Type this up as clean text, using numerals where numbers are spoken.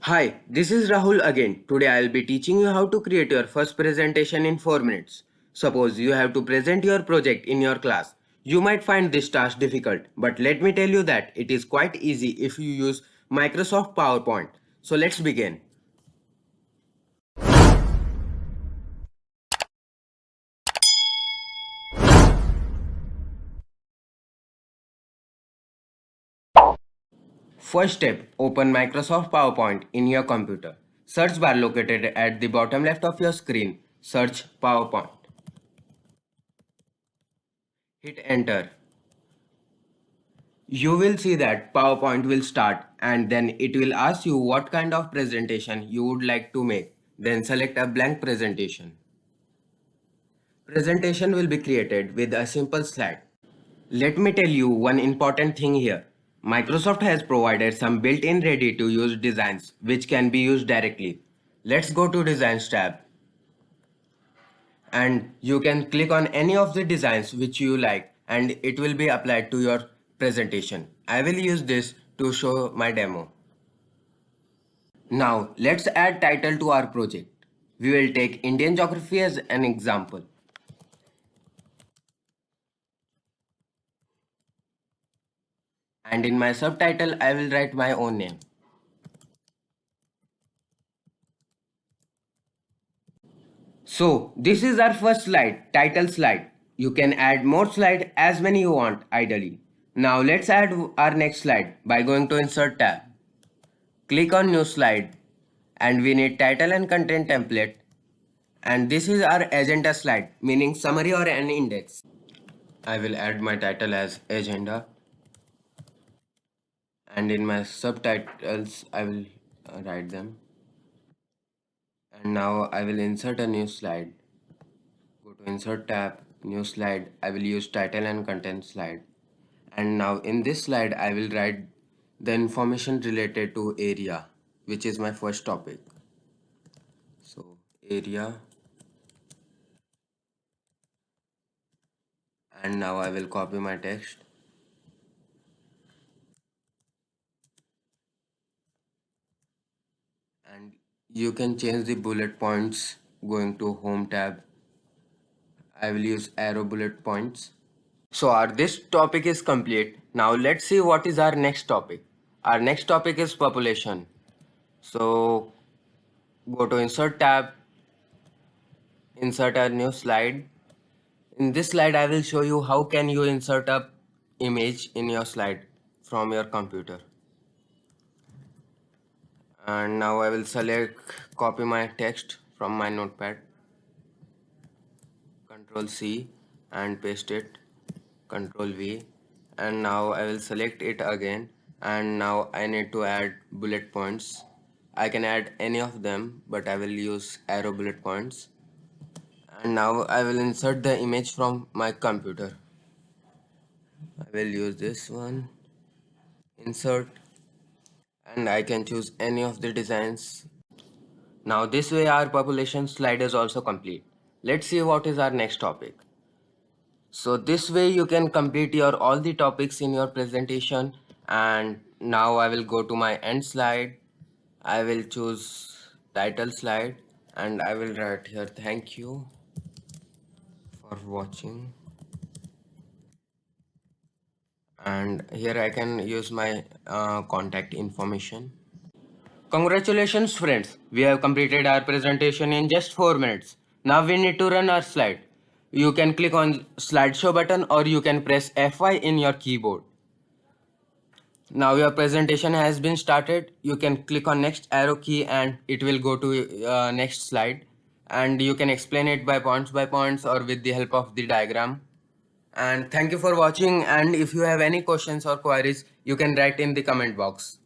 Hi, this is Rahul again. Today I will be teaching you how to create your first presentation in 4 minutes. Suppose you have to present your project in your class. You might find this task difficult, but let me tell you that it is quite easy if you use Microsoft PowerPoint. So let's begin. First step, open Microsoft PowerPoint in your computer. Search bar located at the bottom left of your screen. Search PowerPoint. Hit enter. You will see that PowerPoint will start and then it will ask you what kind of presentation you would like to make. Then select a blank presentation. Presentation will be created with a simple slide. Let me tell you one important thing here. Microsoft has provided some built-in ready-to-use designs which can be used directly. Let's go to Designs tab and you can click on any of the designs which you like and it will be applied to your presentation. I will use this to show my demo. Now let's add title to our project. We will take Indian geography as an example. And in my subtitle I will write my own name. So this is our first slide, title slide. You can add more slide as many you want ideally. Now let's add our next slide by going to Insert tab. Click on New Slide and we need title and content template. And this is our agenda slide, meaning summary or an index. I will add my title as agenda and in my subtitles I will write them. And now I will insert a new slide. Go to Insert tab, New Slide. I will use title and content slide. And now in this slide I will write the information related to area, which is my first topic. So area, and now I will copy my text and you can change the bullet points going to Home tab. I will use arrow bullet points. So our this topic is complete. Now let's see what is our next topic. Our next topic is population. So go to Insert tab, insert a new slide. In this slide I will show you how can you insert a image in your slide from your computer. And now I will copy my text from my notepad, Ctrl C and paste it, Ctrl V, and now I will select it again and now I need to add bullet points. I can add any of them but I will use arrow bullet points. And now I will insert the image from my computer. I will use this one, insert, and I can choose any of the designs. Now this way our population slide is also complete. Let's see what is our next topic. So this way you can complete your all the topics in your presentation. And now I will go to my end slide. I will choose title slide and I will write here thank you for watching. And here I can use my contact information. Congratulations friends, we have completed our presentation in just 4 minutes. Now we need to run our slide. You can click on slideshow button or you can press F5 in your keyboard. Now your presentation has been started. You can click on next arrow key and it will go to next slide. And you can explain it by points or with the help of the diagram. And thank you for watching, and if you have any questions or queries, you can write in the comment box.